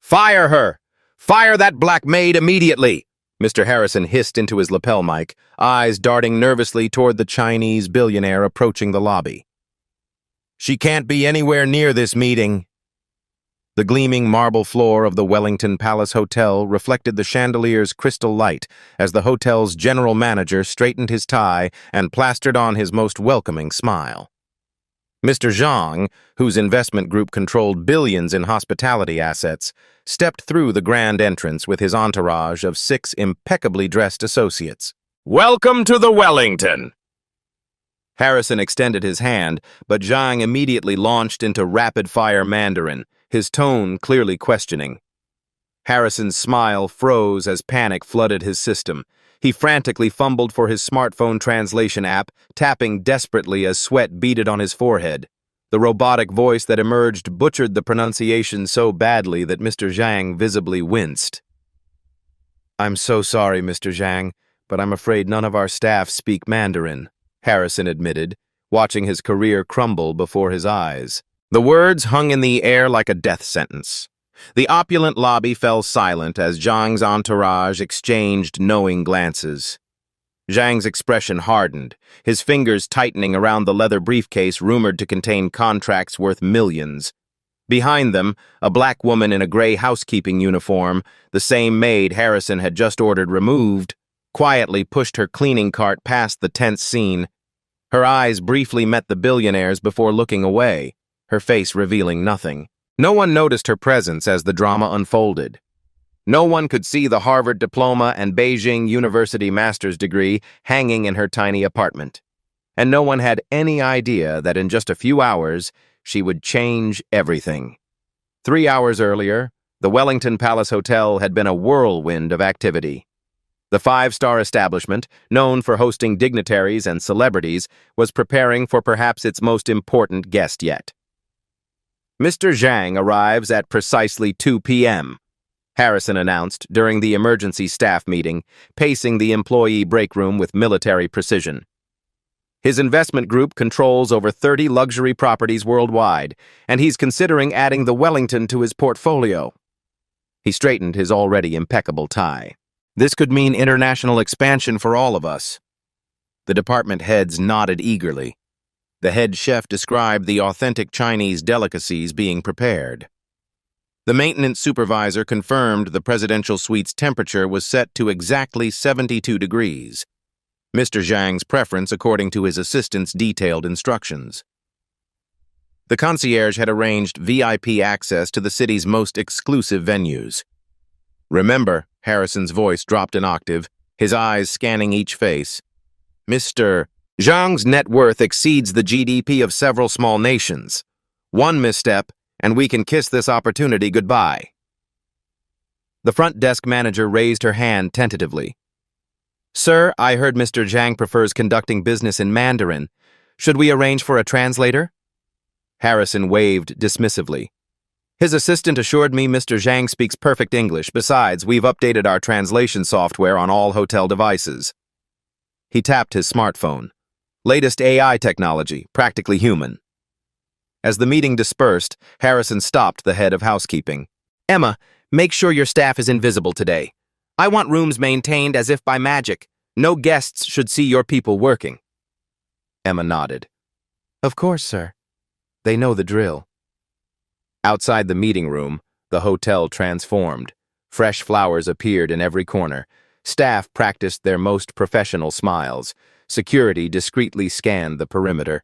Fire her! Fire that black maid immediately! Mr. Harrison hissed into his lapel mic, eyes darting nervously toward the Chinese billionaire approaching the lobby. She can't be anywhere near this meeting. The gleaming marble floor of the Wellington Palace Hotel reflected the chandelier's crystal light as the hotel's general manager straightened his tie and plastered on his most welcoming smile. Mr. Zhang, whose investment group controlled billions in hospitality assets, stepped through the grand entrance with his entourage of 6 impeccably dressed associates. "Welcome to the Wellington!" Harrison extended his hand, but Zhang immediately launched into rapid-fire Mandarin, his tone clearly questioning. Harrison's smile froze as panic flooded his system. He frantically fumbled for his smartphone translation app, tapping desperately as sweat beaded on his forehead. The robotic voice that emerged butchered the pronunciation so badly that Mr. Zhang visibly winced. "I'm so sorry, Mr. Zhang, but I'm afraid none of our staff speak Mandarin," Harrison admitted, watching his career crumble before his eyes. The words hung in the air like a death sentence. The opulent lobby fell silent as Zhang's entourage exchanged knowing glances. Zhang's expression hardened, his fingers tightening around the leather briefcase rumored to contain contracts worth millions. Behind them, a black woman in a gray housekeeping uniform, the same maid Harrison had just ordered removed, quietly pushed her cleaning cart past the tense scene. Her eyes briefly met the billionaire's before looking away, her face revealing nothing. No one noticed her presence as the drama unfolded. No one could see the Harvard diploma and Beijing University master's degree hanging in her tiny apartment. And no one had any idea that in just a few hours, she would change everything. 3 hours earlier, the Wellington Palace Hotel had been a whirlwind of activity. The 5-star establishment, known for hosting dignitaries and celebrities, was preparing for perhaps its most important guest yet. "Mr. Zhang arrives at precisely 2 p.m., Harrison announced during the emergency staff meeting, pacing the employee break room with military precision. His investment group controls over 30 luxury properties worldwide, and he's considering adding the Wellington to his portfolio. He straightened his already impeccable tie. "This could mean international expansion for all of us." The department heads nodded eagerly. The head chef described the authentic Chinese delicacies being prepared. The maintenance supervisor confirmed the presidential suite's temperature was set to exactly 72 degrees. Mr. Zhang's preference according to his assistant's detailed instructions. The concierge had arranged VIP access to the city's most exclusive venues. "Remember," Harrison's voice dropped an octave, his eyes scanning each face. "Mr. Zhang's net worth exceeds the GDP of several small nations. One misstep, and we can kiss this opportunity goodbye." The front desk manager raised her hand tentatively. "Sir, I heard Mr. Zhang prefers conducting business in Mandarin. Should we arrange for a translator?" Harrison waved dismissively. "His assistant assured me Mr. Zhang speaks perfect English. Besides, we've updated our translation software on all hotel devices." He tapped his smartphone. Latest AI technology, practically human. As the meeting dispersed, Harrison stopped the head of housekeeping. "Emma, make sure your staff is invisible today. I want rooms maintained as if by magic. No guests should see your people working." Emma nodded. "Of course, sir. They know the drill." Outside the meeting room, the hotel transformed. Fresh flowers appeared in every corner. Staff practiced their most professional smiles. Security discreetly scanned the perimeter.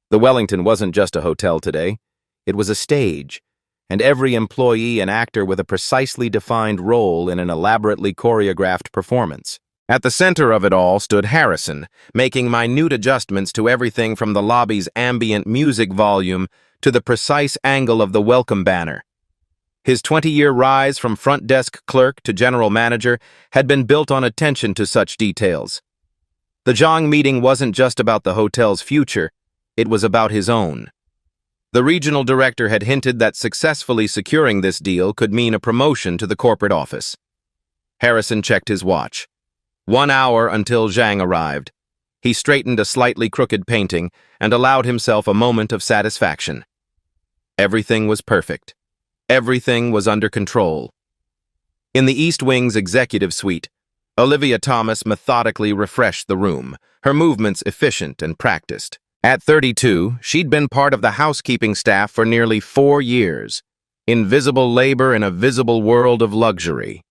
The Wellington wasn't just a hotel today. It was a stage, and every employee an actor with a precisely defined role in an elaborately choreographed performance. At the center of it all stood Harrison, making minute adjustments to everything from the lobby's ambient music volume to the precise angle of the welcome banner. His 20-year rise from front desk clerk to general manager had been built on attention to such details. The Zhang meeting wasn't just about the hotel's future, it was about his own. The regional director had hinted that successfully securing this deal could mean a promotion to the corporate office. Harrison checked his watch. 1 hour until Zhang arrived. He straightened a slightly crooked painting and allowed himself a moment of satisfaction. Everything was perfect. Everything was under control. In the East Wing's executive suite, Olivia Thomas methodically refreshed the room, her movements efficient and practiced. At 32, she'd been part of the housekeeping staff for nearly 4 years. Invisible labor in a visible world of luxury.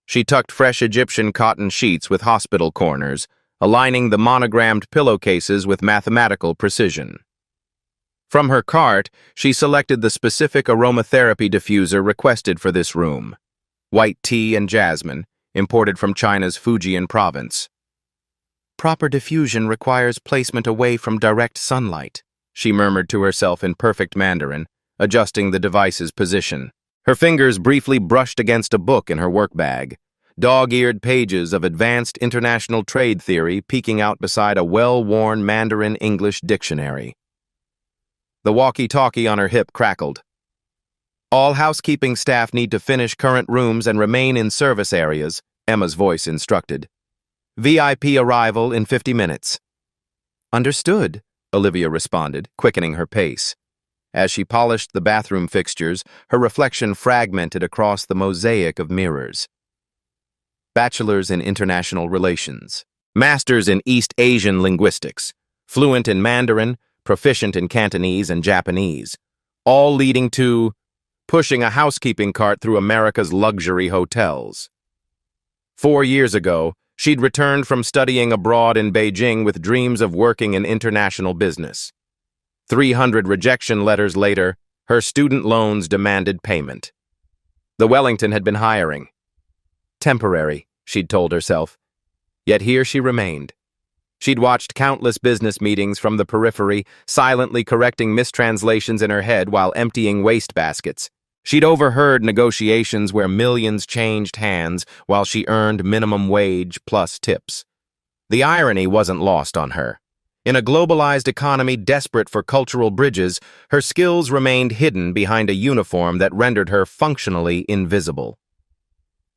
She tucked fresh Egyptian cotton sheets with hospital corners, aligning the monogrammed pillowcases with mathematical precision. From her cart, she selected the specific aromatherapy diffuser requested for this room. White tea and jasmine, imported from China's Fujian province. Proper diffusion requires placement away from direct sunlight, she murmured to herself in perfect Mandarin, adjusting the device's position. Her fingers briefly brushed against a book in her work bag, dog-eared pages of advanced international trade theory peeking out beside a well-worn Mandarin English dictionary. The walkie-talkie on her hip crackled. All housekeeping staff need to finish current rooms and remain in service areas, Emma's voice instructed. VIP arrival in 50 minutes. Understood, Olivia responded, quickening her pace. As she polished the bathroom fixtures, her reflection fragmented across the mosaic of mirrors. Bachelor's in International Relations. Master's in East Asian Linguistics. Fluent in Mandarin, proficient in Cantonese and Japanese. All leading to pushing a housekeeping cart through America's luxury hotels. 4 years ago, she'd returned from studying abroad in Beijing with dreams of working in international business. 300 rejection letters later, her student loans demanded payment. The Wellington had been hiring. Temporary, she'd told herself. Yet here she remained. She'd watched countless business meetings from the periphery, silently correcting mistranslations in her head while emptying wastebaskets. She'd overheard negotiations where millions changed hands while she earned minimum wage plus tips. The irony wasn't lost on her. In a globalized economy desperate for cultural bridges, her skills remained hidden behind a uniform that rendered her functionally invisible.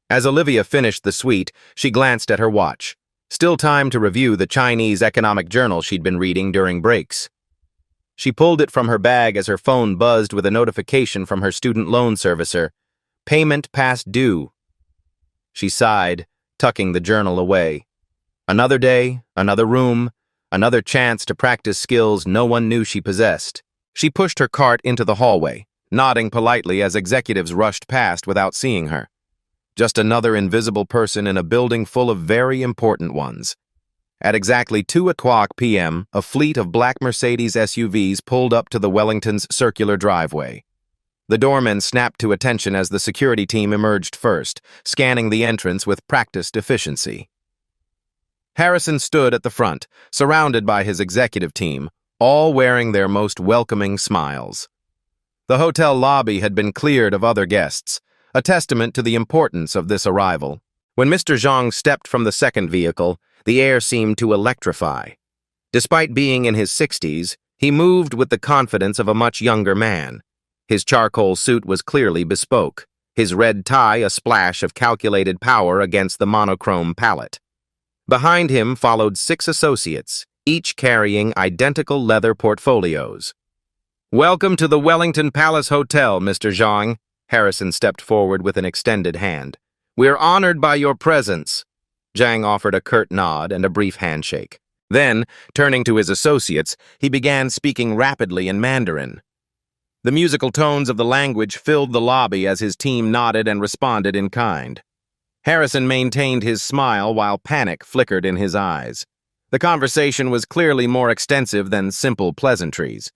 As Olivia finished the suite, she glanced at her watch. Still time to review the Chinese economic journal she'd been reading during breaks. She pulled it from her bag as her phone buzzed with a notification from her student loan servicer. Payment past due. She sighed, tucking the journal away. Another day, another room, another chance to practice skills no one knew she possessed. She pushed her cart into the hallway, nodding politely as executives rushed past without seeing her. Just another invisible person in a building full of very important ones. At exactly 2:00 p.m., a fleet of black Mercedes SUVs pulled up to the Wellington's circular driveway. The doorman snapped to attention as the security team emerged first, scanning the entrance with practiced efficiency. Harrison stood at the front, surrounded by his executive team, all wearing their most welcoming smiles. The hotel lobby had been cleared of other guests, a testament to the importance of this arrival. When Mr. Zhang stepped from the second vehicle, the air seemed to electrify. Despite being in his 60s, he moved with the confidence of a much younger man. His charcoal suit was clearly bespoke, his red tie a splash of calculated power against the monochrome palette. Behind him followed 6 associates, each carrying identical leather portfolios. "Welcome to the Wellington Palace Hotel, Mr. Zhang." Harrison stepped forward with an extended hand. "We're honored by your presence." Zhang offered a curt nod and a brief handshake. Then, turning to his associates, he began speaking rapidly in Mandarin. The musical tones of the language filled the lobby as his team nodded and responded in kind. Harrison maintained his smile while panic flickered in his eyes. The conversation was clearly more extensive than simple pleasantries.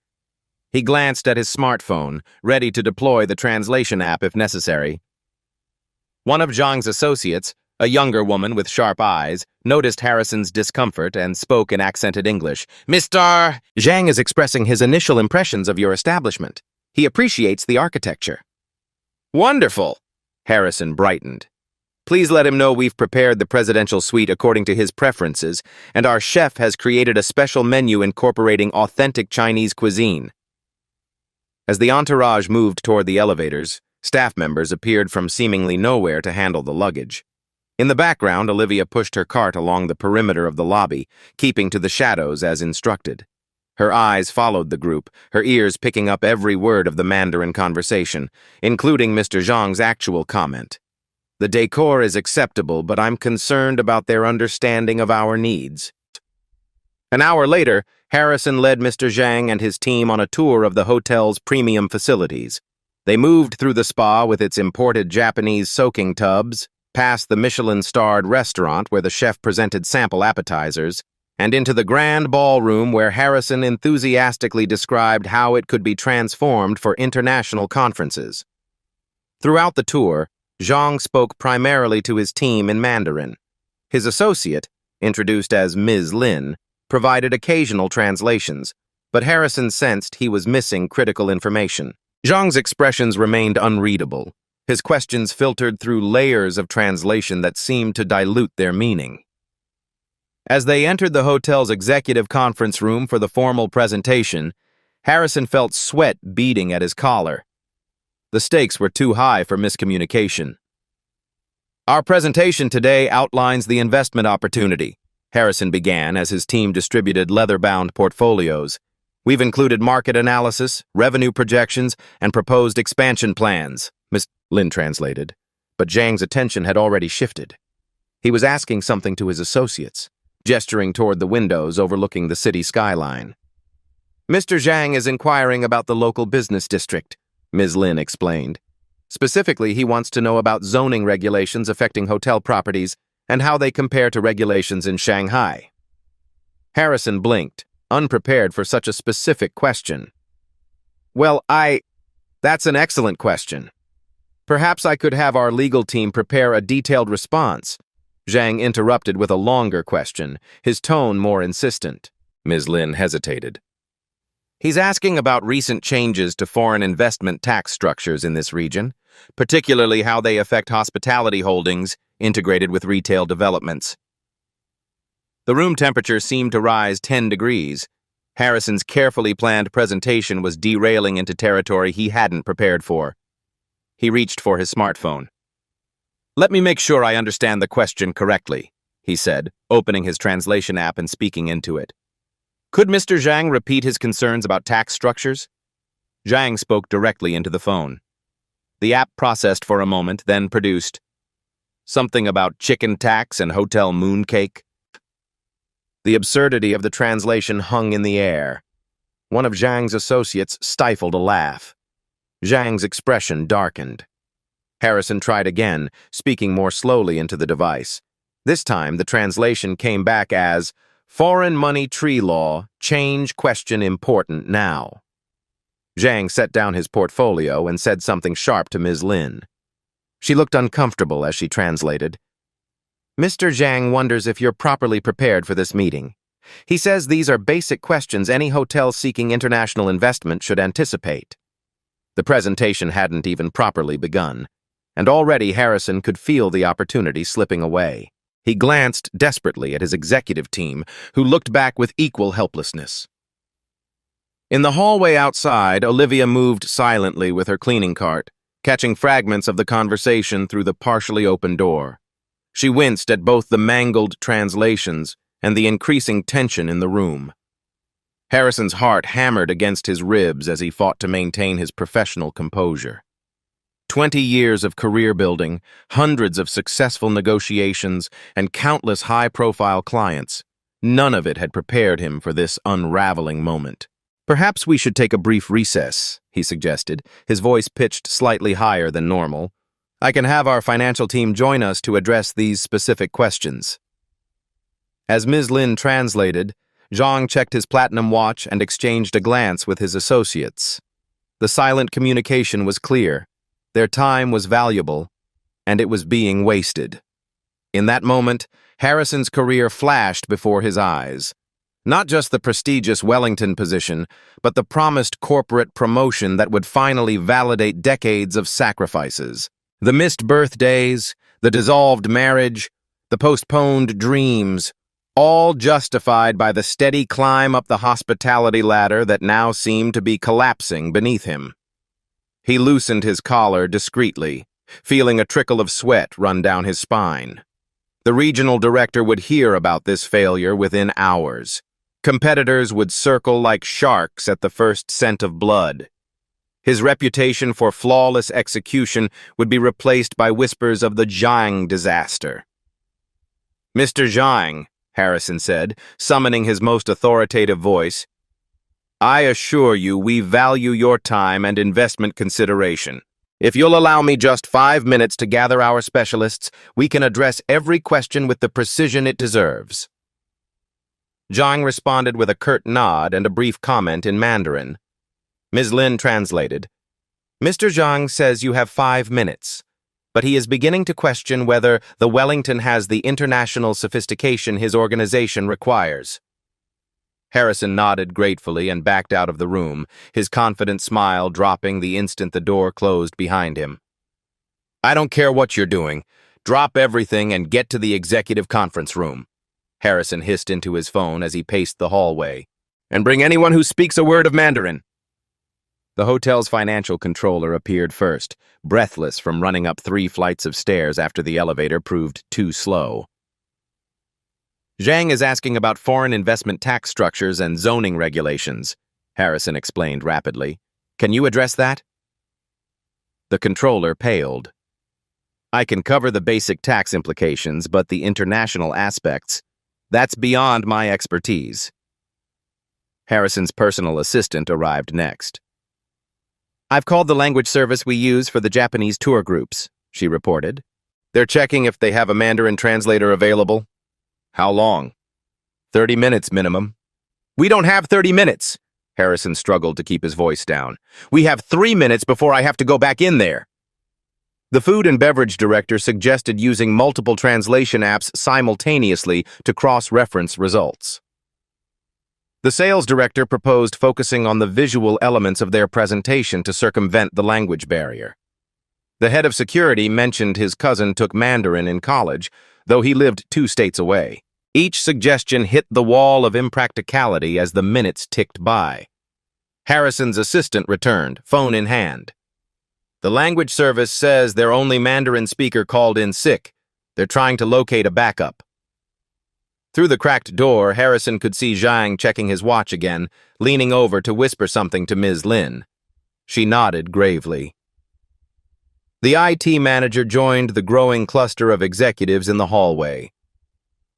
He glanced at his smartphone, ready to deploy the translation app if necessary. One of Zhang's associates, a younger woman with sharp eyes, noticed Harrison's discomfort and spoke in accented English. "Mr. Zhang is expressing his initial impressions of your establishment. He appreciates the architecture." "Wonderful!" Harrison brightened. "Please let him know we've prepared the presidential suite according to his preferences, and our chef has created a special menu incorporating authentic Chinese cuisine." As the entourage moved toward the elevators, staff members appeared from seemingly nowhere to handle the luggage. In the background, Olivia pushed her cart along the perimeter of the lobby, keeping to the shadows as instructed. Her eyes followed the group, her ears picking up every word of the Mandarin conversation, including Mr. Zhang's actual comment. The decor is acceptable, but I'm concerned about their understanding of our needs. An hour later, Harrison led Mr. Zhang and his team on a tour of the hotel's premium facilities. They moved through the spa with its imported Japanese soaking tubs, past the Michelin-starred restaurant where the chef presented sample appetizers, and into the grand ballroom where Harrison enthusiastically described how it could be transformed for international conferences. Throughout the tour, Zhang spoke primarily to his team in Mandarin. His associate, introduced as Ms. Lin, provided occasional translations, but Harrison sensed he was missing critical information. Zhang's expressions remained unreadable. His questions filtered through layers of translation that seemed to dilute their meaning. As they entered the hotel's executive conference room for the formal presentation, Harrison felt sweat beading at his collar. The stakes were too high for miscommunication. Our presentation today outlines the investment opportunity, Harrison began as his team distributed leather-bound portfolios. We've included market analysis, revenue projections, and proposed expansion plans, Ms. Lin translated. But Zhang's attention had already shifted. He was asking something to his associates, gesturing toward the windows overlooking the city skyline. Mr. Zhang is inquiring about the local business district, Ms. Lin explained. Specifically, he wants to know about zoning regulations affecting hotel properties and how they compare to regulations in Shanghai. Harrison blinked, unprepared for such a specific question. Well, that's an excellent question. Perhaps I could have our legal team prepare a detailed response. Zhang interrupted with a longer question, his tone more insistent. Ms. Lin hesitated. He's asking about recent changes to foreign investment tax structures in this region, particularly how they affect hospitality holdings integrated with retail developments. The room temperature seemed to rise 10 degrees. Harrison's carefully planned presentation was derailing into territory he hadn't prepared for. He reached for his smartphone. Let me make sure I understand the question correctly, he said, opening his translation app and speaking into it. Could Mr. Zhang repeat his concerns about tax structures? Zhang spoke directly into the phone. The app processed for a moment, then produced something about chicken tax and hotel mooncake. The absurdity of the translation hung in the air. One of Zhang's associates stifled a laugh. Zhang's expression darkened. Harrison tried again, speaking more slowly into the device. This time, the translation came back as, Foreign money tree law, change question important now. Zhang set down his portfolio and said something sharp to Ms. Lin. She looked uncomfortable as she translated. Mr. Zhang wonders if you're properly prepared for this meeting. He says these are basic questions any hotel seeking international investment should anticipate. The presentation hadn't even properly begun, and already Harrison could feel the opportunity slipping away. He glanced desperately at his executive team, who looked back with equal helplessness. In the hallway outside, Olivia moved silently with her cleaning cart, catching fragments of the conversation through the partially open door. She winced at both the mangled translations and the increasing tension in the room. Harrison's heart hammered against his ribs as he fought to maintain his professional composure. 20 years of career building, hundreds of successful negotiations, and countless high-profile clients, none of it had prepared him for this unraveling moment. Perhaps we should take a brief recess, he suggested, his voice pitched slightly higher than normal. I can have our financial team join us to address these specific questions. As Ms. Lin translated, Zhang checked his platinum watch and exchanged a glance with his associates. The silent communication was clear. Their time was valuable, and it was being wasted. In that moment, Harrison's career flashed before his eyes. Not just the prestigious Wellington position, but the promised corporate promotion that would finally validate decades of sacrifices. The missed birthdays, the dissolved marriage, the postponed dreams, all justified by the steady climb up the hospitality ladder that now seemed to be collapsing beneath him. He loosened his collar discreetly, feeling a trickle of sweat run down his spine. The regional director would hear about this failure within hours. Competitors would circle like sharks at the first scent of blood. His reputation for flawless execution would be replaced by whispers of the Zhang disaster. "Mr. Zhang," Harrison said, summoning his most authoritative voice, "I assure you we value your time and investment consideration. If you'll allow me just 5 minutes to gather our specialists, we can address every question with the precision it deserves." Zhang responded with a curt nod and a brief comment in Mandarin. Ms. Lin translated, "Mr. Zhang says you have 5 minutes, but he is beginning to question whether the Wellington has the international sophistication his organization requires." Harrison nodded gratefully and backed out of the room, his confident smile dropping the instant the door closed behind him. "I don't care what you're doing. Drop everything and get to the executive conference room," Harrison hissed into his phone as he paced the hallway. "And bring anyone who speaks a word of Mandarin." The hotel's financial controller appeared first, breathless from running up 3 flights of stairs after the elevator proved too slow. "Zhang is asking about foreign investment tax structures and zoning regulations," Harrison explained rapidly. "Can you address that?" The controller paled. "I can cover the basic tax implications, but the international aspects, that's beyond my expertise." Harrison's personal assistant arrived next. "I've called the language service we use for the Japanese tour groups," she reported. "They're checking if they have a Mandarin translator available." "How long?" 30 minutes minimum." "We don't have 30 minutes. Harrison struggled to keep his voice down. "We have 3 minutes before I have to go back in there." The food and beverage director suggested using multiple translation apps simultaneously to cross-reference results. The sales director proposed focusing on the visual elements of their presentation to circumvent the language barrier. The head of security mentioned his cousin took Mandarin in college, though he lived 2 states away. Each suggestion hit the wall of impracticality as the minutes ticked by. Harrison's assistant returned, phone in hand. "The language service says their only Mandarin speaker called in sick. They're trying to locate a backup." Through the cracked door, Harrison could see Zhang checking his watch again, leaning over to whisper something to Ms. Lin. She nodded gravely. The IT manager joined the growing cluster of executives in the hallway.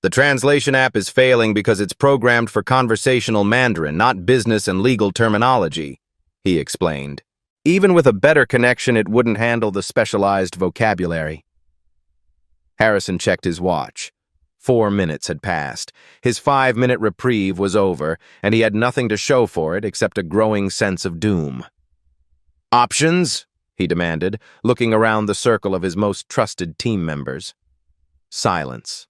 "The translation app is failing because it's programmed for conversational Mandarin, not business and legal terminology," he explained. "Even with a better connection, it wouldn't handle the specialized vocabulary." Harrison checked his watch. 4 minutes had passed. His 5-minute reprieve was over, and he had nothing to show for it except a growing sense of doom. "Options?" he demanded, looking around the circle of his most trusted team members. Silence.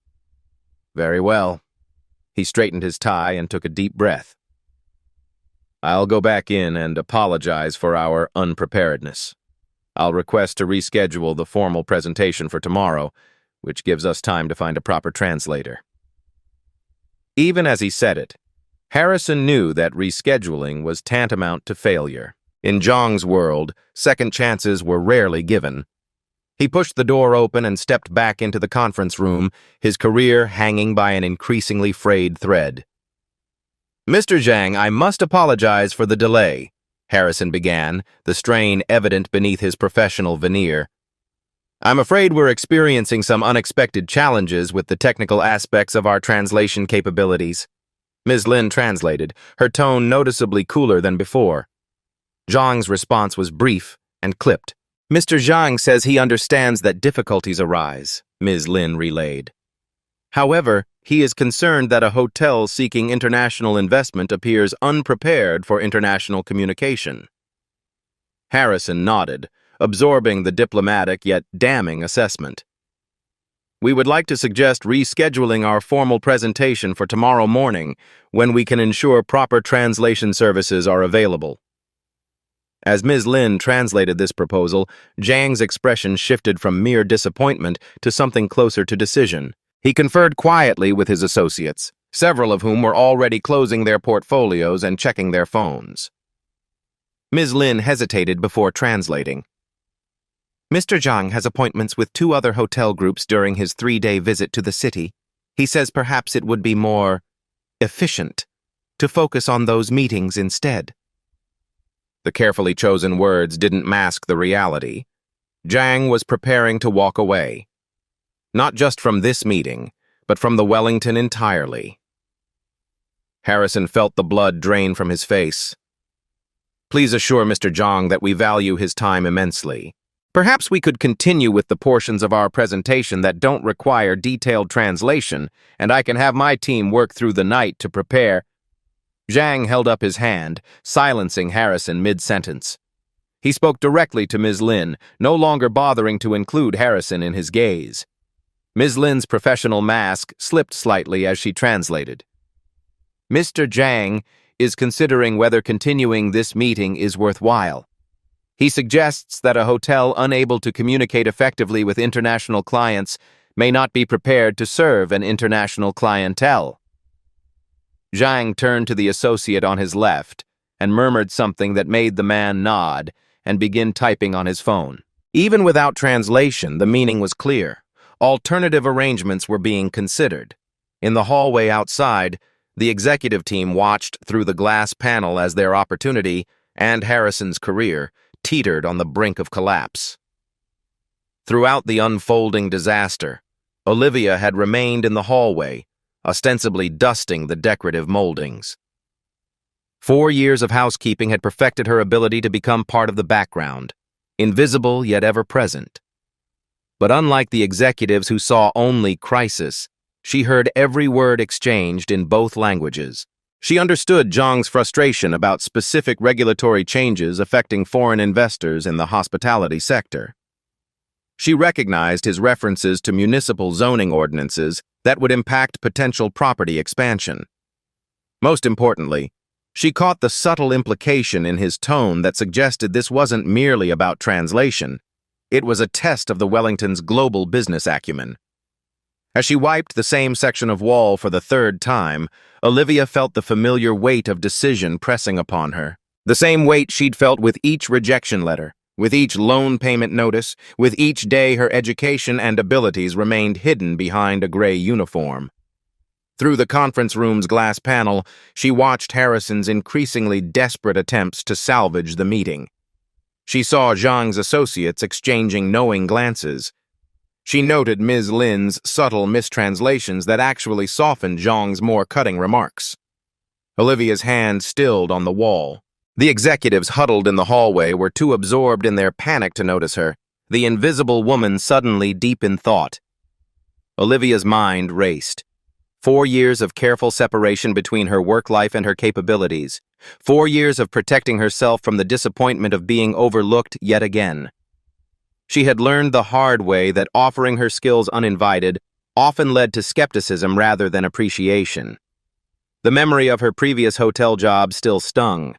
"Very well." He straightened his tie and took a deep breath. "I'll go back in and apologize for our unpreparedness. I'll request to reschedule the formal presentation for tomorrow, which gives us time to find a proper translator." Even as he said it, Harrison knew that rescheduling was tantamount to failure. In Zhang's world, second chances were rarely given. He pushed the door open and stepped back into the conference room, his career hanging by an increasingly frayed thread. "Mr. Zhang, I must apologize for the delay," Harrison began, the strain evident beneath his professional veneer. "I'm afraid we're experiencing some unexpected challenges with the technical aspects of our translation capabilities." Ms. Lin translated, her tone noticeably cooler than before. Zhang's response was brief and clipped. "Mr. Zhang says he understands that difficulties arise," Ms. Lin relayed. "However, he is concerned that a hotel seeking international investment appears unprepared for international communication." Harrison nodded, absorbing the diplomatic yet damning assessment. "We would like to suggest rescheduling our formal presentation for tomorrow morning, when we can ensure proper translation services are available." As Ms. Lin translated this proposal, Zhang's expression shifted from mere disappointment to something closer to decision. He conferred quietly with his associates, several of whom were already closing their portfolios and checking their phones. Ms. Lin hesitated before translating. "Mr. Zhang has appointments with 2 other hotel groups during his 3-day visit to the city. He says perhaps it would be more efficient to focus on those meetings instead. The carefully chosen words didn't mask the reality. Zhang was preparing to walk away. Not just from this meeting, but from the Wellington entirely. Harrison felt the blood drain from his face. Please assure Mr. Zhang that we value his time immensely. Perhaps we could continue with the portions of our presentation that don't require detailed translation, and I can have my team work through the night to prepare. Zhang held up his hand, silencing Harrison mid-sentence. He spoke directly to Ms. Lin, no longer bothering to include Harrison in his gaze. Ms. Lin's professional mask slipped slightly as she translated. Mr. Zhang is considering whether continuing this meeting is worthwhile. He suggests that a hotel unable to communicate effectively with international clients may not be prepared to serve an international clientele. Zhang turned to the associate on his left and murmured something that made the man nod and begin typing on his phone. Even without translation, the meaning was clear. Alternative arrangements were being considered. In the hallway outside, the executive team watched through the glass panel as their opportunity and Harrison's career teetered on the brink of collapse. Throughout the unfolding disaster, Olivia had remained in the hallway, ostensibly dusting the decorative moldings. 4 years of housekeeping had perfected her ability to become part of the background, invisible yet ever present. But unlike the executives who saw only crisis, she heard every word exchanged in both languages. She understood Zhang's frustration about specific regulatory changes affecting foreign investors in the hospitality sector. She recognized his references to municipal zoning ordinances that would impact potential property expansion. Most importantly, she caught the subtle implication in his tone that suggested this wasn't merely about translation. It was a test of the Wellington's global business acumen. As she wiped the same section of wall for the 3rd time, Olivia felt the familiar weight of decision pressing upon her. The same weight she'd felt with each rejection letter, with each loan payment notice, with each day her education and abilities remained hidden behind a gray uniform. Through the conference room's glass panel, she watched Harrison's increasingly desperate attempts to salvage the meeting. She saw Zhang's associates exchanging knowing glances. She noted Ms. Lin's subtle mistranslations that actually softened Zhang's more cutting remarks. Olivia's hand stilled on the wall. The executives huddled in the hallway were too absorbed in their panic to notice her, the invisible woman suddenly deep in thought. Olivia's mind raced. 4 years of careful separation between her work life and her capabilities. 4 years of protecting herself from the disappointment of being overlooked yet again. She had learned the hard way that offering her skills uninvited often led to skepticism rather than appreciation. The memory of her previous hotel job still stung.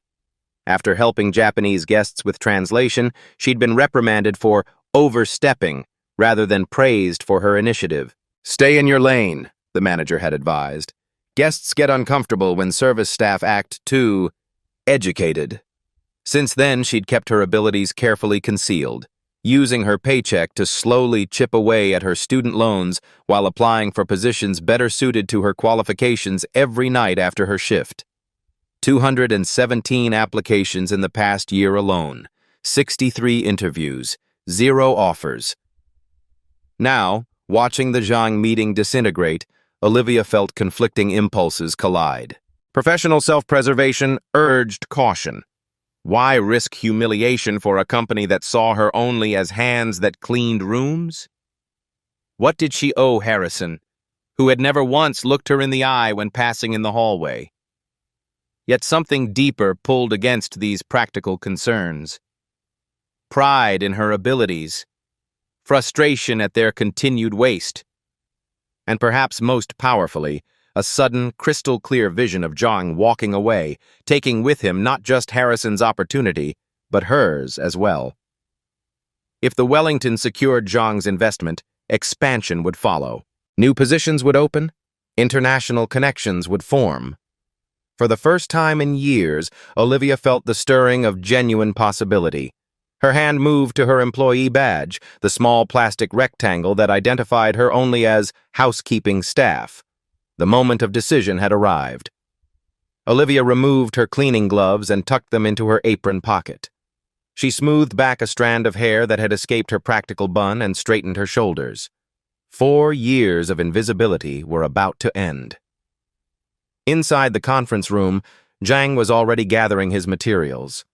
After helping Japanese guests with translation, she'd been reprimanded for overstepping rather than praised for her initiative. "Stay in your lane," the manager had advised. "Guests get uncomfortable when service staff act too educated." Since then, she'd kept her abilities carefully concealed, using her paycheck to slowly chip away at her student loans while applying for positions better suited to her qualifications every night after her shift. 217 applications in the past year alone, 63 interviews, 0 offers. Now, watching the Zhang meeting disintegrate, Olivia felt conflicting impulses collide. Professional self-preservation urged caution. Why risk humiliation for a company that saw her only as hands that cleaned rooms? What did she owe Harrison, who had never once looked her in the eye when passing in the hallway? Yet something deeper pulled against these practical concerns. Pride in her abilities, frustration at their continued waste, and perhaps most powerfully, a sudden, crystal-clear vision of Zhang walking away, taking with him not just Harrison's opportunity, but hers as well. If the Wellington secured Zhang's investment, expansion would follow. New positions would open, international connections would form. For the first time in years, Olivia felt the stirring of genuine possibility. Her hand moved to her employee badge, the small plastic rectangle that identified her only as housekeeping staff. The moment of decision had arrived. Olivia removed her cleaning gloves and tucked them into her apron pocket. She smoothed back a strand of hair that had escaped her practical bun and straightened her shoulders. 4 years of invisibility were about to end. Inside the conference room, Zhang was already gathering his materials.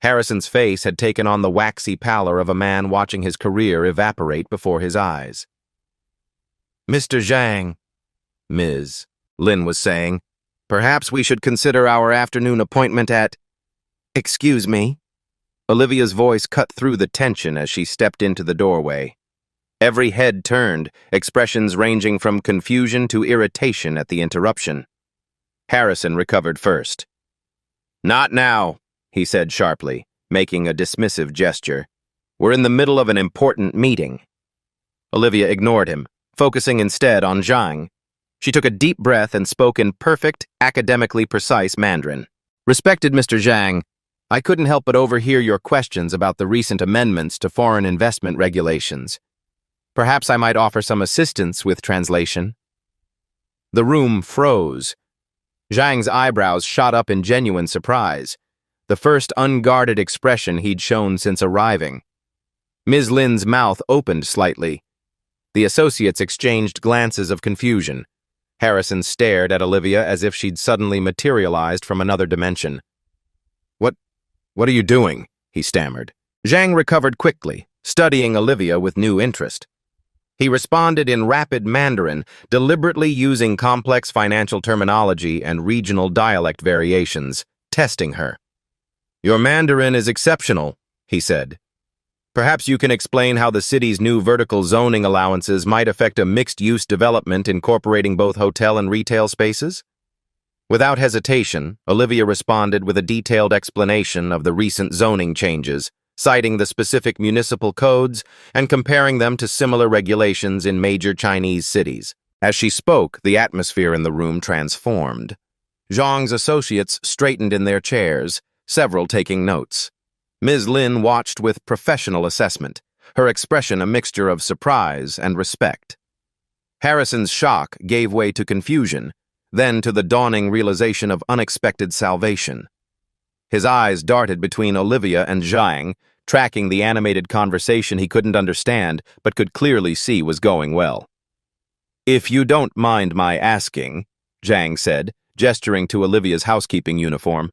Harrison's face had taken on the waxy pallor of a man watching his career evaporate before his eyes. "Mr. Zhang," Ms. Lin was saying, "perhaps we should consider our afternoon appointment at—" "Excuse me?" Olivia's voice cut through the tension as she stepped into the doorway. Every head turned, expressions ranging from confusion to irritation at the interruption. Harrison recovered first. "Not now," he said sharply, making a dismissive gesture. "We're in the middle of an important meeting." Olivia ignored him, focusing instead on Zhang. She took a deep breath and spoke in perfect, academically precise Mandarin. "Respected Mr. Zhang, I couldn't help but overhear your questions about the recent amendments to foreign investment regulations. Perhaps I might offer some assistance with translation." The room froze. Zhang's eyebrows shot up in genuine surprise, the first unguarded expression he'd shown since arriving. Ms. Lin's mouth opened slightly. The associates exchanged glances of confusion. Harrison stared at Olivia as if she'd suddenly materialized from another dimension. What are you doing?" he stammered. Zhang recovered quickly, studying Olivia with new interest. He responded in rapid Mandarin, deliberately using complex financial terminology and regional dialect variations, testing her. "Your Mandarin is exceptional," he said. "Perhaps you can explain how the city's new vertical zoning allowances might affect a mixed-use development incorporating both hotel and retail spaces?" Without hesitation, Olivia responded with a detailed explanation of the recent zoning changes, citing the specific municipal codes and comparing them to similar regulations in major Chinese cities. As she spoke, the atmosphere in the room transformed. Zhang's associates straightened in their chairs, several taking notes. Ms. Lin watched with professional assessment, her expression a mixture of surprise and respect. Harrison's shock gave way to confusion, then to the dawning realization of unexpected salvation. His eyes darted between Olivia and Zhang, tracking the animated conversation he couldn't understand but could clearly see was going well. "If you don't mind my asking," Zhang said, gesturing to Olivia's housekeeping uniform,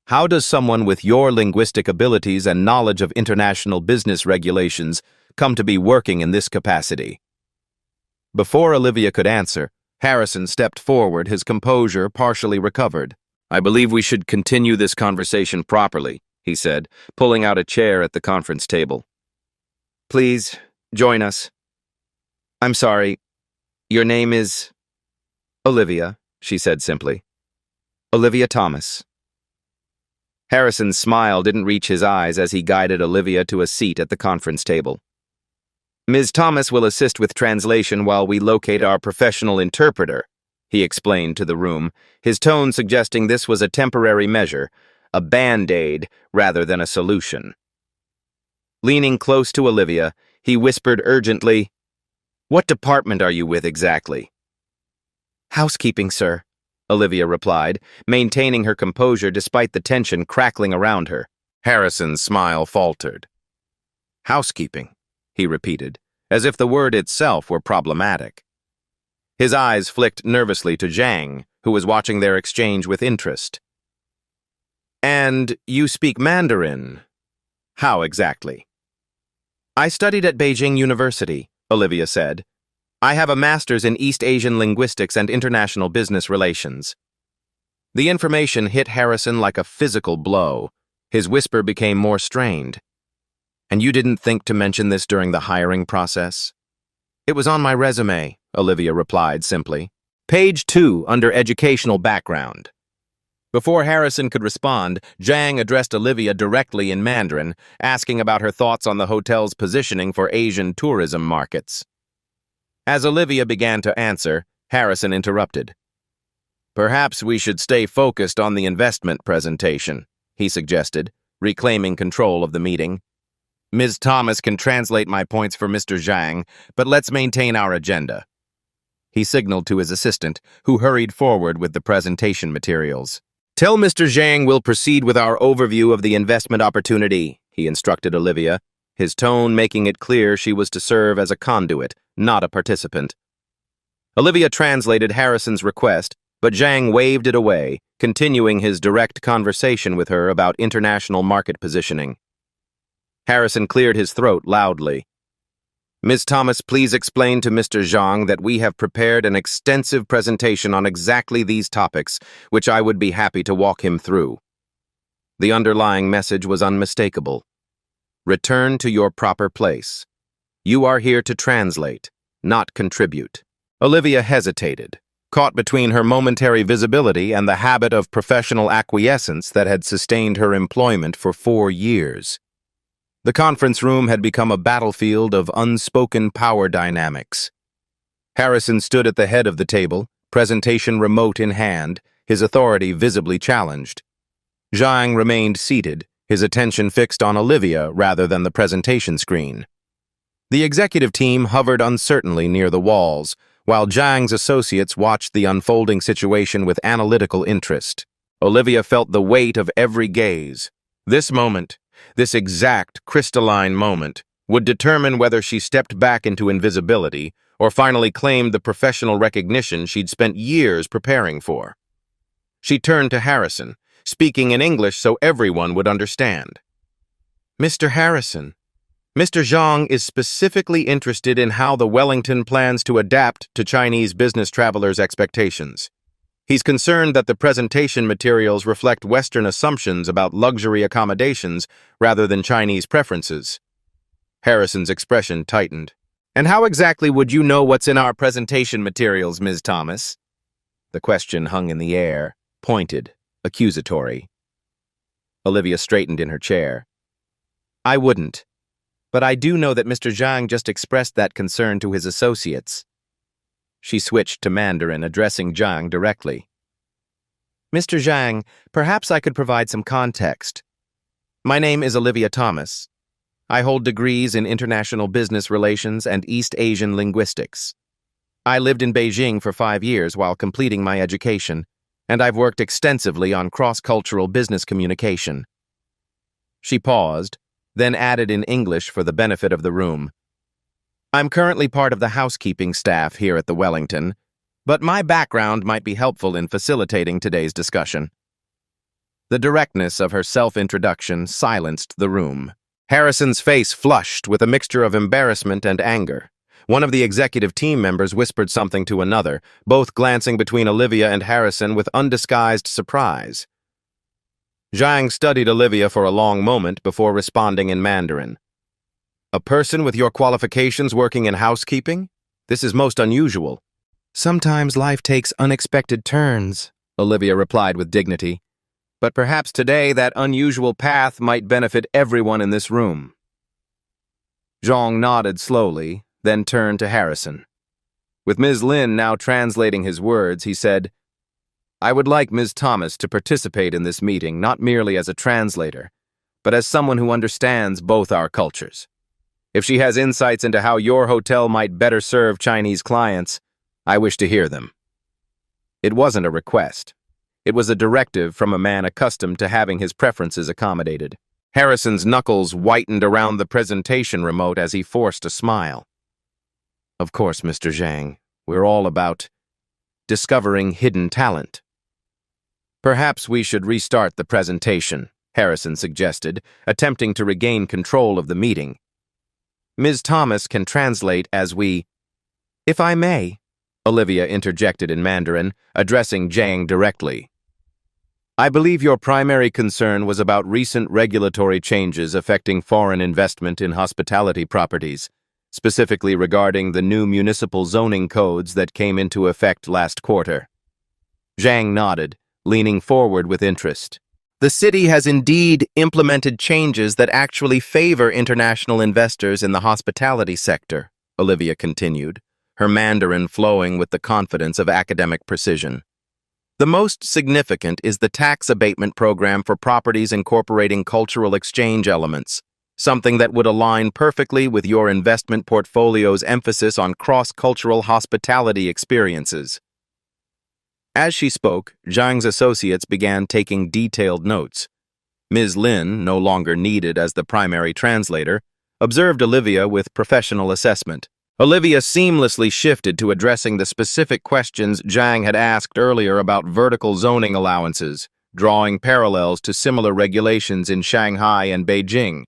"how does someone with your linguistic abilities and knowledge of international business regulations come to be working in this capacity?" Before Olivia could answer, Harrison stepped forward, his composure partially recovered. "I believe we should continue this conversation properly," he said, pulling out a chair at the conference table. "Please, join us." "I'm sorry, your name is—" "Olivia," she said simply. "Olivia Thomas." Harrison's smile didn't reach his eyes as he guided Olivia to a seat at the conference table. "Ms. Thomas will assist with translation while we locate our professional interpreter," he explained to the room, his tone suggesting this was a temporary measure, a band-aid rather than a solution. Leaning close to Olivia, he whispered urgently, "What department are you with exactly?" "Housekeeping, sir," Olivia replied, maintaining her composure despite the tension crackling around her. Harrison's smile faltered. "Housekeeping," he repeated, as if the word itself were problematic. His eyes flicked nervously to Zhang, who was watching their exchange with interest. "And you speak Mandarin? How exactly?" "I studied at Beijing University," Olivia said. "I have a master's in East Asian linguistics and international business relations." The information hit Harrison like a physical blow. His whisper became more strained. "And you didn't think to mention this during the hiring process?" "It was on my resume," Olivia replied simply. Page 2, under educational background. Before Harrison could respond, Zhang addressed Olivia directly in Mandarin, asking about her thoughts on the hotel's positioning for Asian tourism markets. As Olivia began to answer, Harrison interrupted. "Perhaps we should stay focused on the investment presentation," he suggested, reclaiming control of the meeting. "Ms. Thomas can translate my points for Mr. Zhang, but let's maintain our agenda." He signaled to his assistant, who hurried forward with the presentation materials. Tell Mr. Zhang we'll proceed with our overview of the investment opportunity, he instructed Olivia, his tone making it clear she was to serve as a conduit, not a participant. Olivia translated Harrison's request, but Zhang waved it away, continuing his direct conversation with her about international market positioning. Harrison cleared his throat loudly. Ms. Thomas, please explain to Mr. Zhang that we have prepared an extensive presentation on exactly these topics, which I would be happy to walk him through. The underlying message was unmistakable. Return to your proper place. You are here to translate, not contribute. Olivia hesitated, caught between her momentary visibility and the habit of professional acquiescence that had sustained her employment for 4 years. The conference room had become a battlefield of unspoken power dynamics. Harrison stood at the head of the table, presentation remote in hand, his authority visibly challenged. Zhang remained seated, his attention fixed on Olivia rather than the presentation screen. The executive team hovered uncertainly near the walls, while Zhang's associates watched the unfolding situation with analytical interest. Olivia felt the weight of every gaze. This moment, this exact crystalline moment, would determine whether she stepped back into invisibility or finally claimed the professional recognition she'd spent years preparing for. She turned to Harrison, speaking in English so everyone would understand. Mr. Harrison, Mr. Zhang is specifically interested in how the Wellington plans to adapt to Chinese business travelers' expectations. He's concerned that the presentation materials reflect Western assumptions about luxury accommodations rather than Chinese preferences. Harrison's expression tightened. And how exactly would you know what's in our presentation materials, Ms. Thomas? The question hung in the air, pointed, accusatory. Olivia straightened in her chair. I wouldn't, but I do know that Mr. Zhang just expressed that concern to his associates. She switched to Mandarin, addressing Zhang directly. Mr. Zhang, perhaps I could provide some context. My name is Olivia Thomas. I hold degrees in international business relations and East Asian linguistics. I lived in Beijing for 5 years while completing my education, and I've worked extensively on cross-cultural business communication. She paused, then added in English for the benefit of the room. I'm currently part of the housekeeping staff here at the Wellington, but my background might be helpful in facilitating today's discussion. The directness of her self-introduction silenced the room. Harrison's face flushed with a mixture of embarrassment and anger. One of the executive team members whispered something to another, both glancing between Olivia and Harrison with undisguised surprise. Zhang studied Olivia for a long moment before responding in Mandarin. A person with your qualifications working in housekeeping? This is most unusual. Sometimes life takes unexpected turns, Olivia replied with dignity. But perhaps today that unusual path might benefit everyone in this room. Zhang nodded slowly, then turned to Harrison. With Ms. Lin now translating his words, he said, I would like Ms. Thomas to participate in this meeting not merely as a translator, but as someone who understands both our cultures. If she has insights into how your hotel might better serve Chinese clients, I wish to hear them. It wasn't a request. It was a directive from a man accustomed to having his preferences accommodated. Harrison's knuckles whitened around the presentation remote as he forced a smile. Of course, Mr. Zhang, we're all about discovering hidden talent. Perhaps we should restart the presentation, Harrison suggested, attempting to regain control of the meeting. Ms. Thomas can translate as we... If I may, Olivia interjected in Mandarin, addressing Zhang directly. I believe your primary concern was about recent regulatory changes affecting foreign investment in hospitality properties, specifically regarding the new municipal zoning codes that came into effect last quarter. Zhang nodded, leaning forward with interest. The city has indeed implemented changes that actually favor international investors in the hospitality sector, Olivia continued, her Mandarin flowing with the confidence of academic precision. The most significant is the tax abatement program for properties incorporating cultural exchange elements, something that would align perfectly with your investment portfolio's emphasis on cross-cultural hospitality experiences. As she spoke, Zhang's associates began taking detailed notes. Ms. Lin, no longer needed as the primary translator, observed Olivia with professional assessment. Olivia seamlessly shifted to addressing the specific questions Zhang had asked earlier about vertical zoning allowances, drawing parallels to similar regulations in Shanghai and Beijing.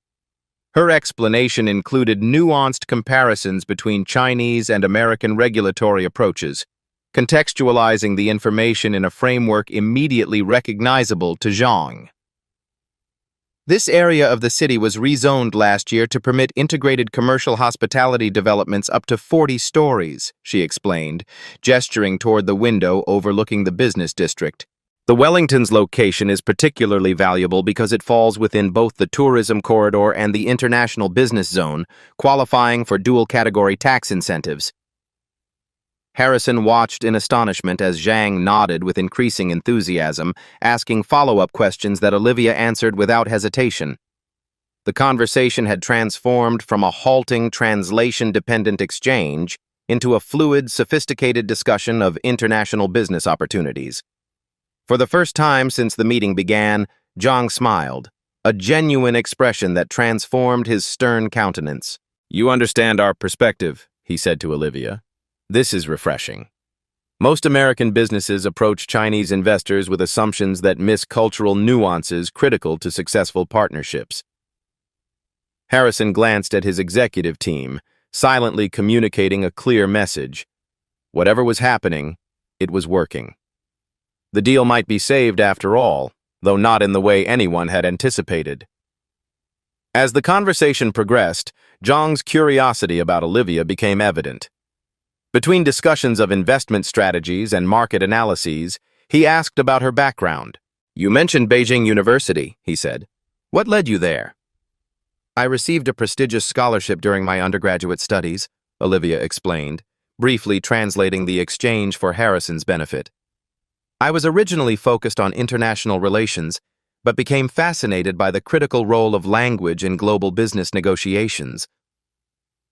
Her explanation included nuanced comparisons between Chinese and American regulatory approaches, contextualizing the information in a framework immediately recognizable to Zhang. This area of the city was rezoned last year to permit integrated commercial hospitality developments up to 40 stories, she explained, gesturing toward the window overlooking the business district. The Wellington's location is particularly valuable because it falls within both the tourism corridor and the international business zone, qualifying for dual-category tax incentives. Harrison watched in astonishment as Zhang nodded with increasing enthusiasm, asking follow-up questions that Olivia answered without hesitation. The conversation had transformed from a halting, translation-dependent exchange into a fluid, sophisticated discussion of international business opportunities. For the first time since the meeting began, Zhang smiled, a genuine expression that transformed his stern countenance. "You understand our perspective," he said to Olivia. "This is refreshing. Most American businesses approach Chinese investors with assumptions that miss cultural nuances critical to successful partnerships." Harrison glanced at his executive team, silently communicating a clear message. Whatever was happening, it was working. The deal might be saved after all, though not in the way anyone had anticipated. As the conversation progressed, Zhang's curiosity about Olivia became evident. Between discussions of investment strategies and market analyses, he asked about her background. "You mentioned Beijing University," he said. "What led you there?" "I received a prestigious scholarship during my undergraduate studies," Olivia explained, briefly translating the exchange for Harrison's benefit. "I was originally focused on international relations, but became fascinated by the critical role of language in global business negotiations."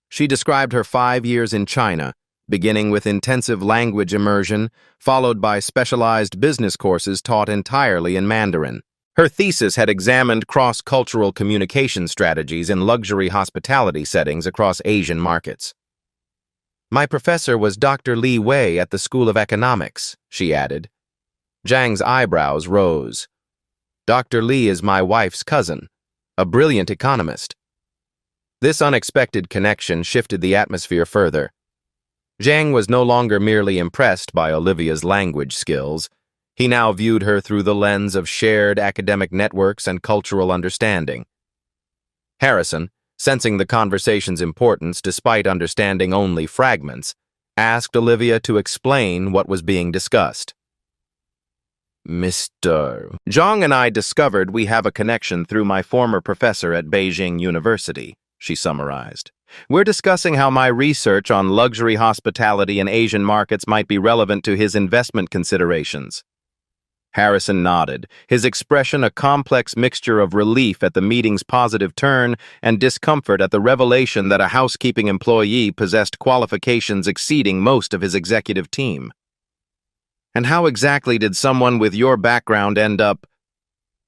She described her 5 years in China, beginning with intensive language immersion, followed by specialized business courses taught entirely in Mandarin. Her thesis had examined cross-cultural communication strategies in luxury hospitality settings across Asian markets. "My professor was Dr. Li Wei at the School of Economics," she added. Zhang's eyebrows rose. "Dr. Li is my wife's cousin, a brilliant economist." This unexpected connection shifted the atmosphere further. Zhang was no longer merely impressed by Olivia's language skills. He now viewed her through the lens of shared academic networks and cultural understanding. Harrison, sensing the conversation's importance despite understanding only fragments, asked Olivia to explain what was being discussed. "Mr. Zhang and I discovered we have a connection through my former professor at Beijing University," she summarized. "We're discussing how my research on luxury hospitality in Asian markets might be relevant to his investment considerations." Harrison nodded, his expression a complex mixture of relief at the meeting's positive turn and discomfort at the revelation that a housekeeping employee possessed qualifications exceeding most of his executive team. "And how exactly did someone with your background end up—"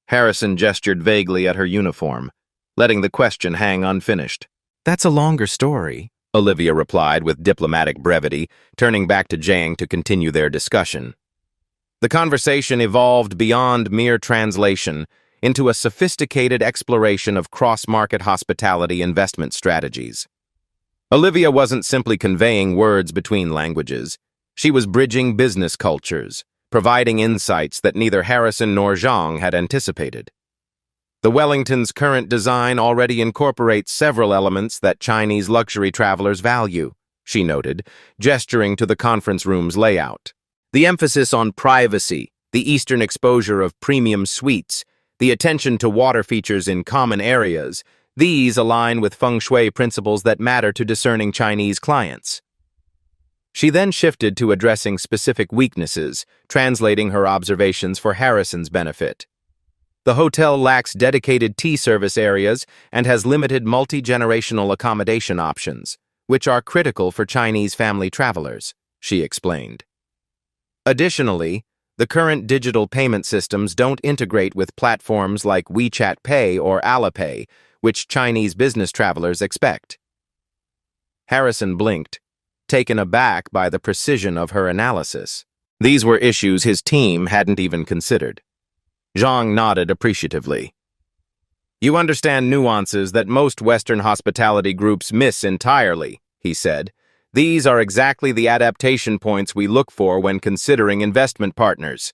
Harrison gestured vaguely at her uniform, letting the question hang unfinished. "That's a longer story," Olivia replied with diplomatic brevity, turning back to Zhang to continue their discussion. The conversation evolved beyond mere translation into a sophisticated exploration of cross-market hospitality investment strategies. Olivia wasn't simply conveying words between languages. She was bridging business cultures, providing insights that neither Harrison nor Zhang had anticipated. The Wellington's current design already incorporates several elements that Chinese luxury travelers value, she noted, gesturing to the conference room's layout. The emphasis on privacy, the Eastern exposure of premium suites, the attention to water features in common areas, these align with feng shui principles that matter to discerning Chinese clients. She then shifted to addressing specific weaknesses, translating her observations for Harrison's benefit. The hotel lacks dedicated tea service areas and has limited multi-generational accommodation options, which are critical for Chinese family travelers, she explained. Additionally, The current digital payment systems don't integrate with platforms like WeChat Pay or Alipay, which Chinese business travelers expect. Harrison blinked, taken aback by the precision of her analysis. These were issues his team hadn't even considered. Zhang nodded appreciatively. "You understand nuances that most Western hospitality groups miss entirely," he said. "These are exactly the adaptation points we look for when considering investment partners."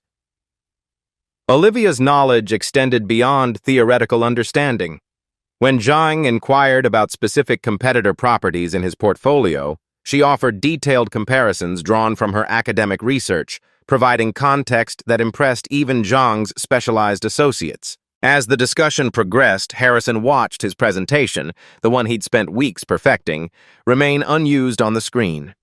Olivia's knowledge extended beyond theoretical understanding. When Zhang inquired about specific competitor properties in his portfolio, she offered detailed comparisons drawn from her academic research, providing context that impressed even Zhang's specialized associates. As the discussion progressed, Harrison watched his presentation, the one he'd spent weeks perfecting, remain unused on the screen.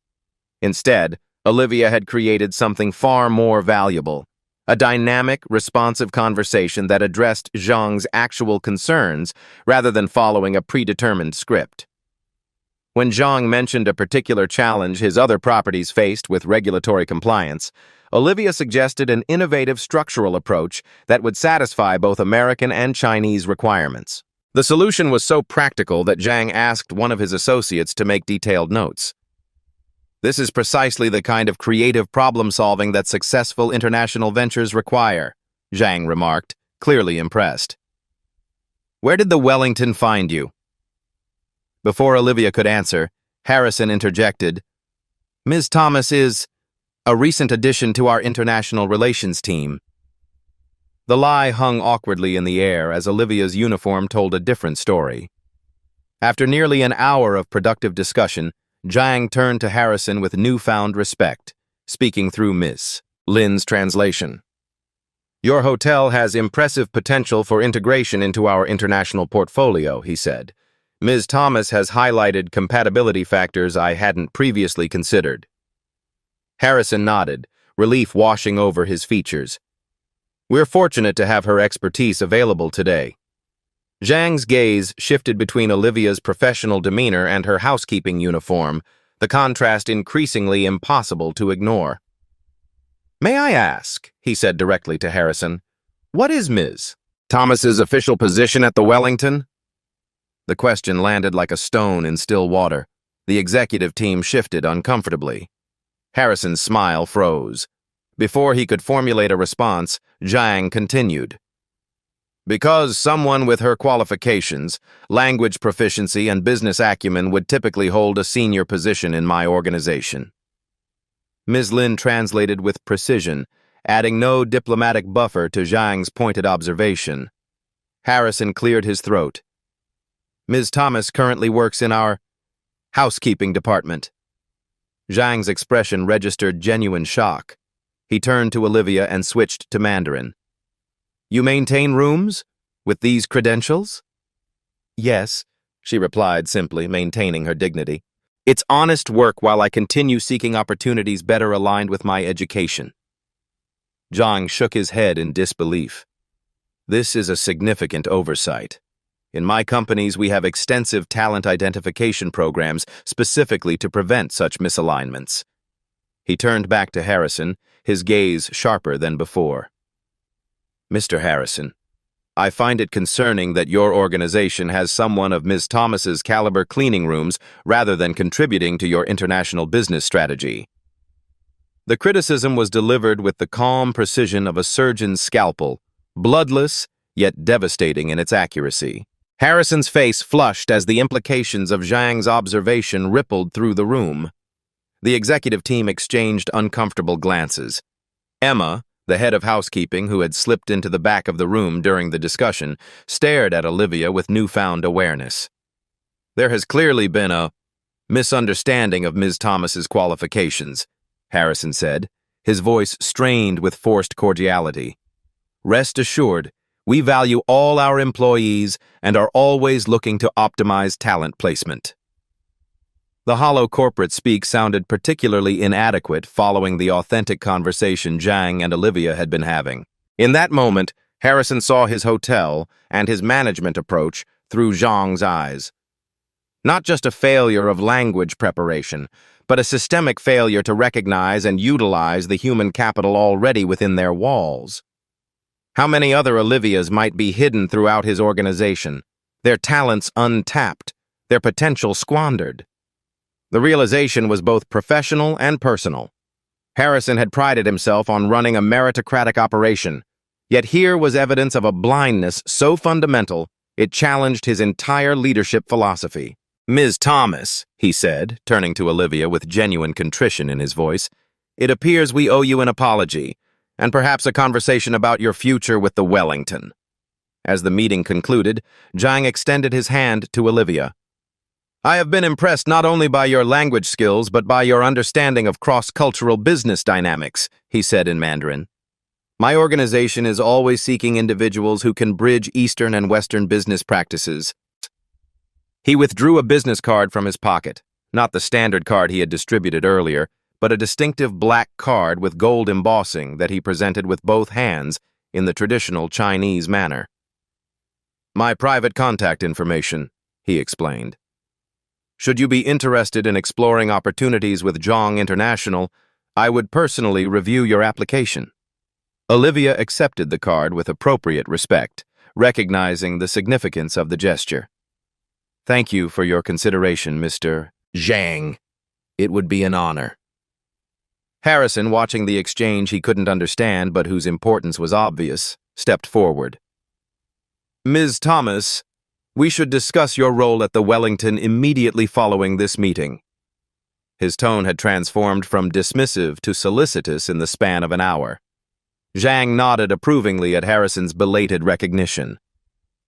Instead, Olivia had created something far more valuable, a dynamic, responsive conversation that addressed Zhang's actual concerns rather than following a predetermined script. When Zhang mentioned a particular challenge his other properties faced with regulatory compliance, Olivia suggested an innovative structural approach that would satisfy both American and Chinese requirements. The solution was so practical that Zhang asked one of his associates to make detailed notes. "This is precisely the kind of creative problem-solving that successful international ventures require," Zhang remarked, clearly impressed. "Where did the Wellington find you?" Before Olivia could answer, Harrison interjected, "Ms. Thomas is a recent addition to our international relations team." The lie hung awkwardly in the air as Olivia's uniform told a different story. After nearly an hour of productive discussion, Zhang turned to Harrison with newfound respect, speaking through Ms. Lin's translation. "Your hotel has impressive potential for integration into our international portfolio," he said. "Ms. Thomas has highlighted compatibility factors I hadn't previously considered." Harrison nodded, relief washing over his features. "We're fortunate to have her expertise available today." Zhang's gaze shifted between Olivia's professional demeanor and her housekeeping uniform, the contrast increasingly impossible to ignore. "May I ask," he said directly to Harrison, "what is Ms. Thomas's official position at the Wellington?" The question landed like a stone in still water. The executive team shifted uncomfortably. Harrison's smile froze. Before he could formulate a response, Zhang continued. "Because someone with her qualifications, language proficiency, and business acumen would typically hold a senior position in my organization." Ms. Lin translated with precision, adding no diplomatic buffer to Zhang's pointed observation. Harrison cleared his throat. "Ms. Thomas currently works in our housekeeping department." Zhang's expression registered genuine shock. He turned to Olivia and switched to Mandarin. "You maintain rooms with these credentials?" "Yes," she replied simply, maintaining her dignity. "It's honest work while I continue seeking opportunities better aligned with my education." Zhang shook his head in disbelief. "This is a significant oversight. In my companies, we have extensive talent identification programs specifically to prevent such misalignments." He turned back to Harrison, his gaze sharper than before. "Mr. Harrison, I find it concerning that your organization has someone of Ms. Thomas's caliber cleaning rooms rather than contributing to your international business strategy." The criticism was delivered with the calm precision of a surgeon's scalpel, bloodless yet devastating in its accuracy. Harrison's face flushed as the implications of Zhang's observation rippled through the room. The executive team exchanged uncomfortable glances. Emma, the head of housekeeping who had slipped into the back of the room during the discussion, stared at Olivia with newfound awareness. "There has clearly been a misunderstanding of Ms. Thomas's qualifications," Harrison said, his voice strained with forced cordiality. "Rest assured, we value all our employees and are always looking to optimize talent placement." The hollow corporate speak sounded particularly inadequate following the authentic conversation Zhang and Olivia had been having. In that moment, Harrison saw his hotel and his management approach through Zhang's eyes. Not just a failure of language preparation, but a systemic failure to recognize and utilize the human capital already within their walls. How many other Olivias might be hidden throughout his organization, their talents untapped, their potential squandered? The realization was both professional and personal. Harrison had prided himself on running a meritocratic operation, yet here was evidence of a blindness so fundamental it challenged his entire leadership philosophy. "Ms. Thomas," he said, turning to Olivia with genuine contrition in his voice, "it appears we owe you an apology, and perhaps a conversation about your future with the Wellington." As the meeting concluded, Zhang extended his hand to Olivia. "I have been impressed not only by your language skills, but by your understanding of cross-cultural business dynamics," he said in Mandarin. "My organization is always seeking individuals who can bridge Eastern and Western business practices." He withdrew a business card from his pocket, not the standard card he had distributed earlier, but a distinctive black card with gold embossing that he presented with both hands in the traditional Chinese manner. "My private contact information," he explained. "Should you be interested in exploring opportunities with Zhang International, I would personally review your application." Olivia accepted the card with appropriate respect, recognizing the significance of the gesture. "Thank you for your consideration, Mr. Zhang. It would be an honor." Harrison, watching the exchange he couldn't understand but whose importance was obvious, stepped forward. "Ms. Thomas, we should discuss your role at the Wellington immediately following this meeting." His tone had transformed from dismissive to solicitous in the span of an hour. Zhang nodded approvingly at Harrison's belated recognition.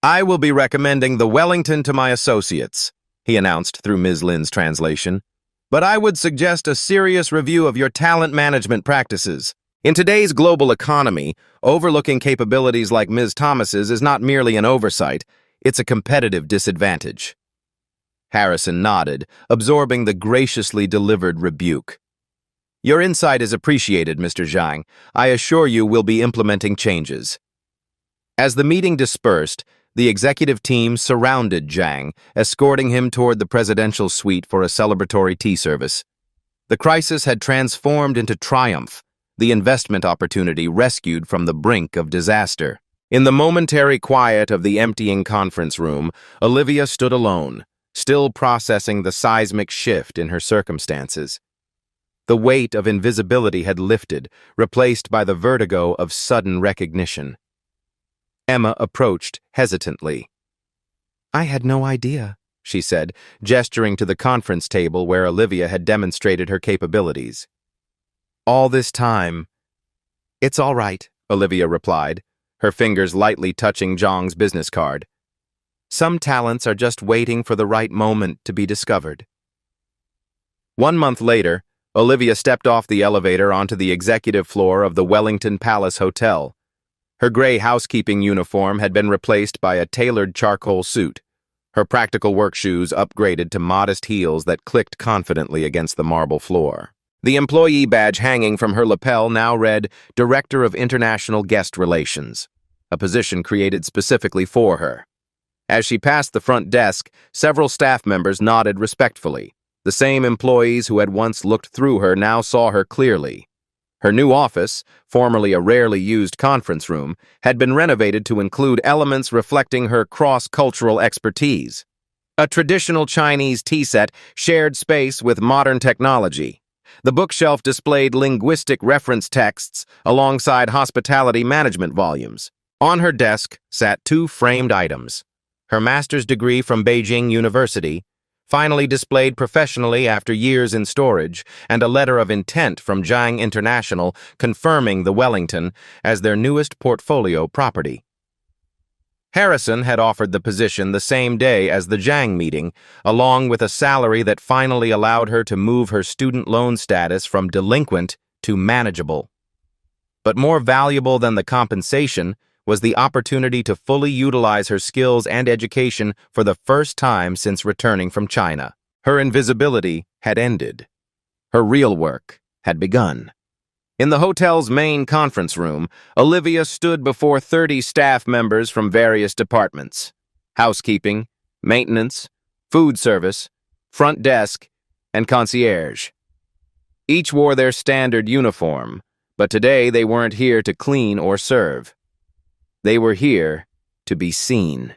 "I will be recommending the Wellington to my associates," he announced through Ms. Lin's translation. "But I would suggest a serious review of your talent management practices. In today's global economy, overlooking capabilities like Ms. Thomas's is not merely an oversight, it's a competitive disadvantage." Harrison nodded, absorbing the graciously delivered rebuke. "Your insight is appreciated, Mr. Zhang. I assure you we'll be implementing changes." As the meeting dispersed, the executive team surrounded Zhang, escorting him toward the presidential suite for a celebratory tea service. The crisis had transformed into triumph, the investment opportunity rescued from the brink of disaster. In the momentary quiet of the emptying conference room, Olivia stood alone, still processing the seismic shift in her circumstances. The weight of invisibility had lifted, replaced by the vertigo of sudden recognition. Emma approached hesitantly. "I had no idea," she said, gesturing to the conference table where Olivia had demonstrated her capabilities. "All this time—" "It's all right," Olivia replied, her fingers lightly touching Zhang's business card. "Some talents are just waiting for the right moment to be discovered." 1 month later, Olivia stepped off the elevator onto the executive floor of the Wellington Palace Hotel. Her gray housekeeping uniform had been replaced by a tailored charcoal suit, her practical work shoes upgraded to modest heels that clicked confidently against the marble floor. The employee badge hanging from her lapel now read Director of International Guest Relations, a position created specifically for her. As she passed the front desk, several staff members nodded respectfully. The same employees who had once looked through her now saw her clearly. Her new office, formerly a rarely used conference room, had been renovated to include elements reflecting her cross-cultural expertise. A traditional Chinese tea set shared space with modern technology. The bookshelf displayed linguistic reference texts alongside hospitality management volumes. On her desk sat 2 framed items: her master's degree from Beijing University, finally displayed professionally after years in storage, and a letter of intent from Zhang International confirming the Wellington as their newest portfolio property. Harrison had offered the position the same day as the Zhang meeting, along with a salary that finally allowed her to move her student loan status from delinquent to manageable. But more valuable than the compensation was the opportunity to fully utilize her skills and education for the first time since returning from China. Her invisibility had ended. Her real work had begun. In the hotel's main conference room, Olivia stood before 30 staff members from various departments: housekeeping, maintenance, food service, front desk, and concierge. Each wore their standard uniform, but today they weren't here to clean or serve. They were here to be seen.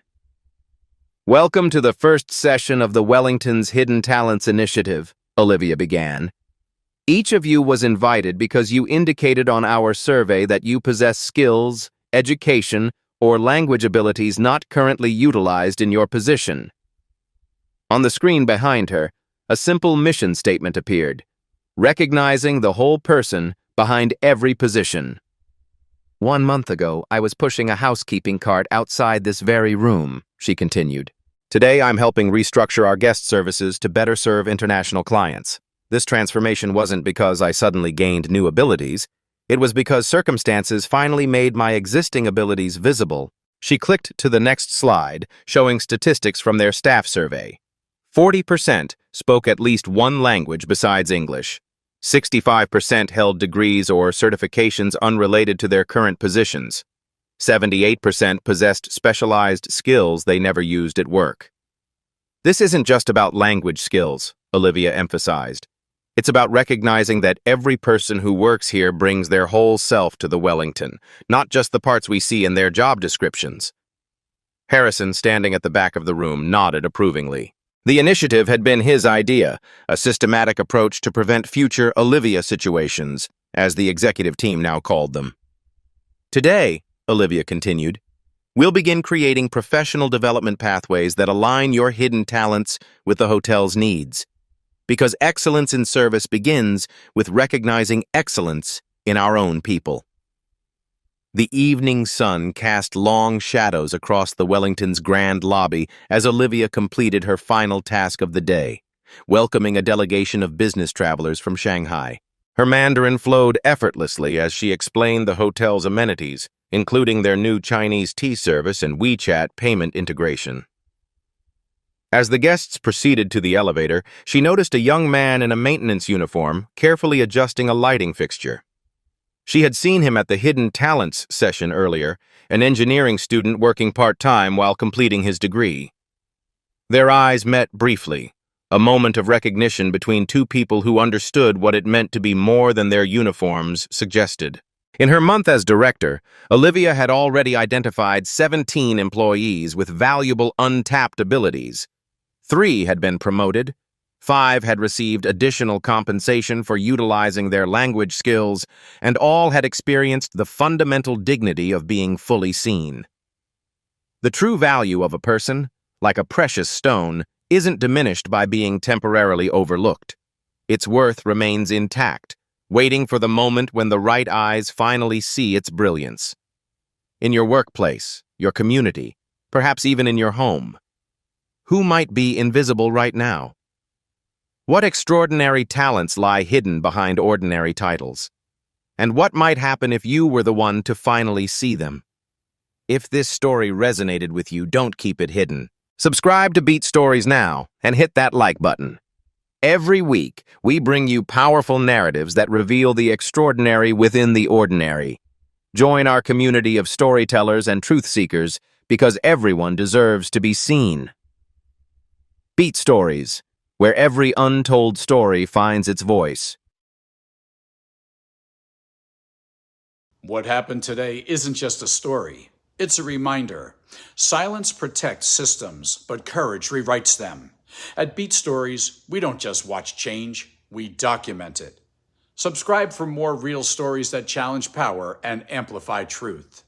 Welcome to the first session of the Wellington's Hidden Talents Initiative, Olivia began. Each of you was invited because you indicated on our survey that you possess skills, education, or language abilities not currently utilized in your position. On the screen behind her, a simple mission statement appeared, recognizing the whole person behind every position. 1 month ago, I was pushing a housekeeping cart outside this very room, she continued. Today, I'm helping restructure our guest services to better serve international clients. This transformation wasn't because I suddenly gained new abilities. It was because circumstances finally made my existing abilities visible. She clicked to the next slide, showing statistics from their staff survey. 40% spoke at least one language besides English. 65% held degrees or certifications unrelated to their current positions. 78% possessed specialized skills they never used at work. This isn't just about language skills, Olivia emphasized. It's about recognizing that every person who works here brings their whole self to the Wellington, not just the parts we see in their job descriptions. Harrison, standing at the back of the room, nodded approvingly. The initiative had been his idea, a systematic approach to prevent future Olivia situations, as the executive team now called them. Today, Olivia continued, we'll begin creating professional development pathways that align your hidden talents with the hotel's needs. Because excellence in service begins with recognizing excellence in our own people. The evening sun cast long shadows across the Wellington's grand lobby as Olivia completed her final task of the day, welcoming a delegation of business travelers from Shanghai. Her Mandarin flowed effortlessly as she explained the hotel's amenities, including their new Chinese tea service and WeChat payment integration. As the guests proceeded to the elevator, she noticed a young man in a maintenance uniform carefully adjusting a lighting fixture. She had seen him at the Hidden Talents session earlier, an engineering student working part-time while completing his degree. Their eyes met briefly, a moment of recognition between two people who understood what it meant to be more than their uniforms suggested. In her month as director, Olivia had already identified 17 employees with valuable untapped abilities. 3 had been promoted, 5 had received additional compensation for utilizing their language skills, and all had experienced the fundamental dignity of being fully seen. The true value of a person, like a precious stone, isn't diminished by being temporarily overlooked. Its worth remains intact, waiting for the moment when the right eyes finally see its brilliance. In your workplace, your community, perhaps even in your home. Who might be invisible right now? What extraordinary talents lie hidden behind ordinary titles? And what might happen if you were the one to finally see them? If this story resonated with you, don't keep it hidden. Subscribe to Beat Stories now and hit that like button. Every week, we bring you powerful narratives that reveal the extraordinary within the ordinary. Join our community of storytellers and truth seekers because everyone deserves to be seen. Beat Stories, where every untold story finds its voice. What happened today isn't just a story. It's a reminder. Silence protects systems, but courage rewrites them. At Beat Stories, we don't just watch change, we document it. Subscribe for more real stories that challenge power and amplify truth.